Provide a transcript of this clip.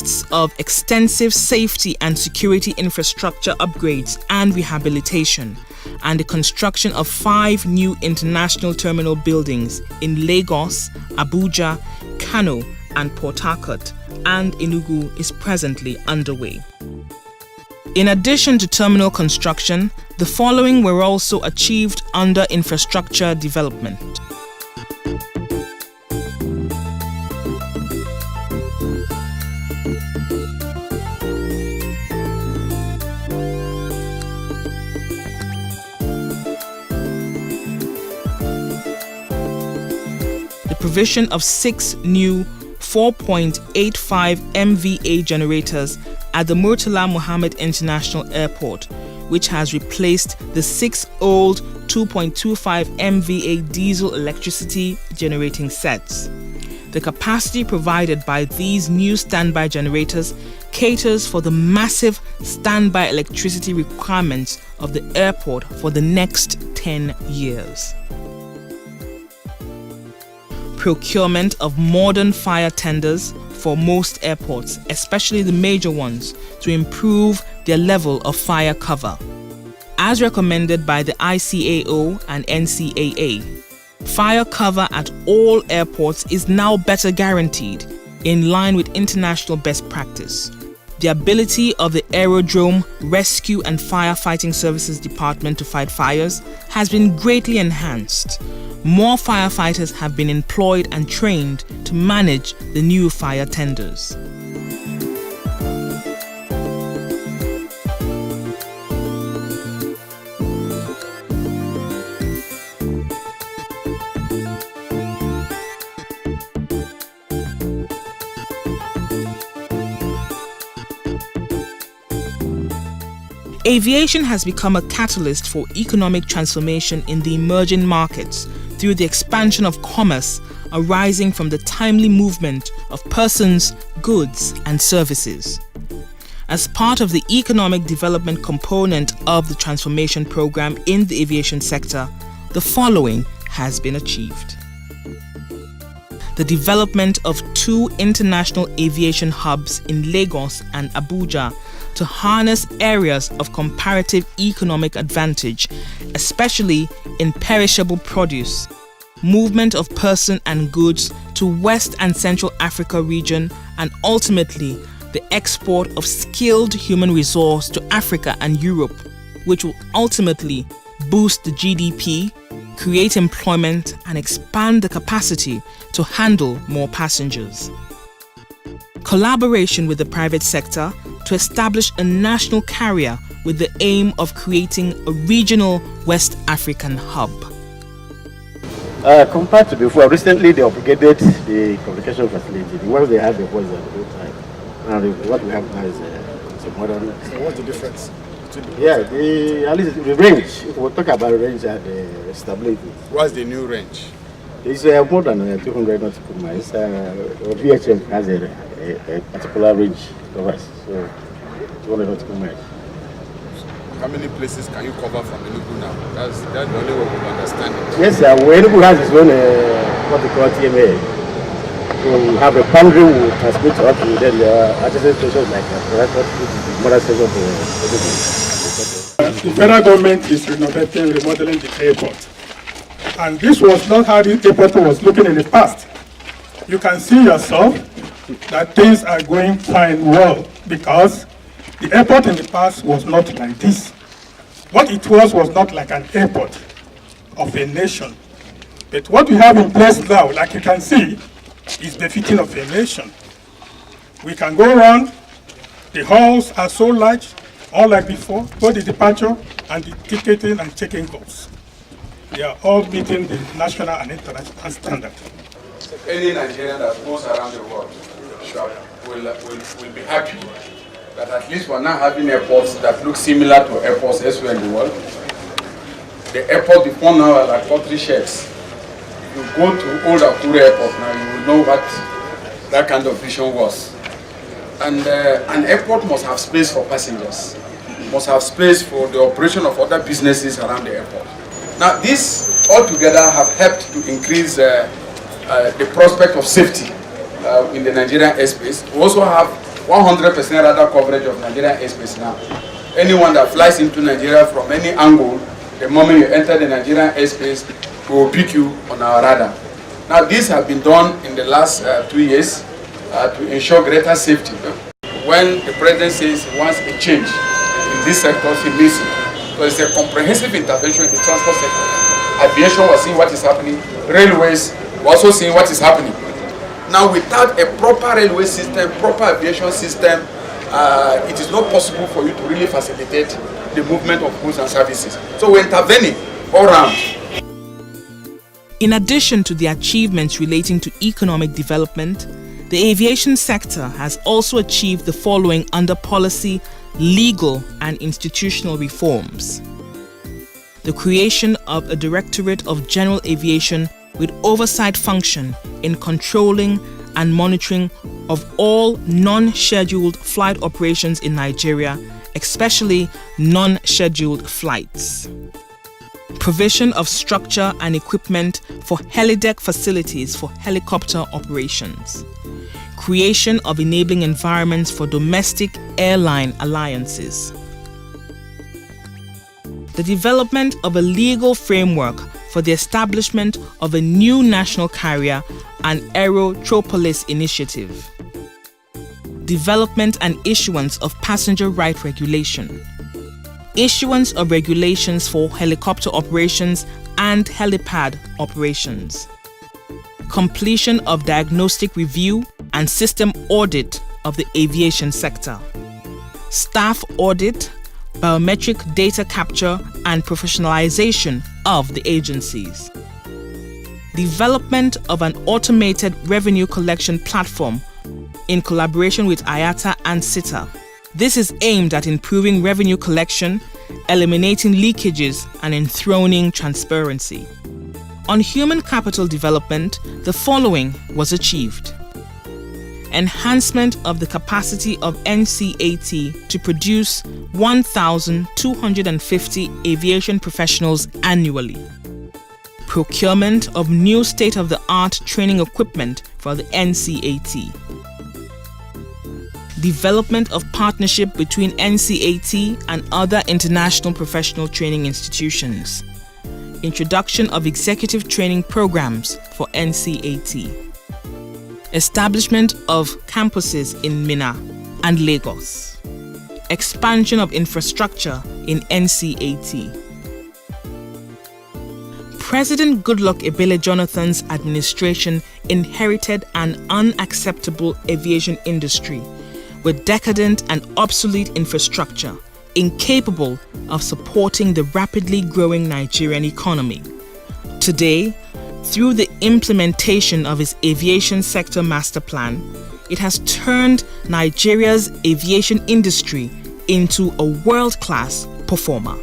consists of extensive safety and security infrastructure upgrades and rehabilitation, and the construction of 5 new international terminal buildings in Lagos, Abuja, Kano, and Port Harcourt, and Enugu is presently underway. In addition to terminal construction, the following were also achieved under infrastructure development. The provision of 6 new 4.85 MVA generators at the Murtala Muhammed International Airport, which has replaced the 6 old 2.25 MVA diesel electricity generating sets. The capacity provided by these new standby generators caters for the massive standby electricity requirements of the airport for the next 10 years. Procurement of modern fire tenders for most airports, especially the major ones, to improve their level of fire cover. As recommended by the ICAO and NCAA, fire cover at all airports is now better guaranteed, in line with international best practice. The ability of the Aerodrome Rescue and Firefighting Services Department to fight fires has been greatly enhanced. More firefighters have been employed and trained to manage the new fire tenders. Aviation has become a catalyst for economic transformation in the emerging markets through the expansion of commerce arising from the timely movement of persons, goods, and services. As part of the economic development component of the transformation program in the aviation sector, the following has been achieved. The development of 2 international aviation hubs in Lagos and Abuja to harness areas of comparative economic advantage, especially in perishable produce, movement of person and goods to West and Central Africa region, and ultimately the export of skilled human resource to Africa and Europe, which will ultimately boost the GDP, create employment, and expand the capacity to handle more passengers. Collaboration with the private sector to establish a national carrier with the aim of creating a regional West African hub. Compared to before, recently they upgraded the communication facility. The one they had before is at the old time. Now what we have now is a modern. So what's the difference? At least the range. If we talk about range and stability. What's the new range? It's more than 200 nautical miles. VHF has a particular range covers, so 200 nautical miles. How many places can you cover from Enugu now? That's the only way we understand it. Yes, sir. Enugu has its own what they call TMA. So we have a boundary we transmit up to then the adjacent stations like the mother station of Enugu. The federal government is remodeling the airport. And this was not how the airport was looking in the past. You can see yourself that things are going fine well, because the airport in the past was not like this. What it was not like an airport of a nation. But what we have in place now, like you can see, is befitting of a nation. We can go around, the halls are so large, unlike before, both the departure and the ticketing and checking halls. They are all meeting the national and international standard. Any Nigerian that goes around the world will be happy that at least we're now having airports that look similar to airports elsewhere in the world. The airport before now are like country sheds. If you go to old Akure airport now, you will know what that kind of vision was. And an airport must have space for passengers, must have space for the operation of other businesses around the airport. Now, this altogether have helped to increase the prospect of safety in the Nigerian airspace. We also have 100% radar coverage of Nigerian airspace now. Anyone that flies into Nigeria from any angle, the moment you enter the Nigerian airspace, we will pick you on our radar. Now, these have been done in the last 2 years to ensure greater safety. When the president says he wants a change in these sectors, he means it. So it's a comprehensive intervention in the transport sector. Aviation was seeing what is happening. Railways were also seeing what is happening. Now, without a proper railway system, proper aviation system, it is not possible for you to really facilitate the movement of goods and services. So we're intervening all around. In addition to the achievements relating to economic development, the aviation sector has also achieved the following under policy, legal, and institutional reforms. The creation of a Directorate of General Aviation with oversight function in controlling and monitoring of all non-scheduled flight operations in Nigeria, especially non-scheduled flights. Provision of structure and equipment for helideck facilities for helicopter operations. Creation of enabling environments for domestic airline alliances. The development of a legal framework for the establishment of a new national carrier and Aerotropolis initiative. Development and issuance of passenger right regulation. Issuance of regulations for helicopter operations and helipad operations. Completion of diagnostic review and system audit of the aviation sector. Staff audit, biometric data capture and professionalization of the agencies. Development of an automated revenue collection platform in collaboration with IATA and SITA. This is aimed at improving revenue collection, eliminating leakages, and enthroning transparency. On human capital development, the following was achieved. Enhancement of the capacity of NCAT to produce 1,250 aviation professionals annually. Procurement of new state-of-the-art training equipment for the NCAT. Development of partnership between NCAT and other international professional training institutions. Introduction of executive training programs for NCAT. Establishment of campuses in Minna and Lagos. Expansion of infrastructure in NCAT. President Goodluck Ebele Jonathan's administration inherited an unacceptable aviation industry with decadent and obsolete infrastructure, incapable of supporting the rapidly growing Nigerian economy. Today, through the implementation of its aviation sector master plan, it has turned Nigeria's aviation industry into a world-class performer.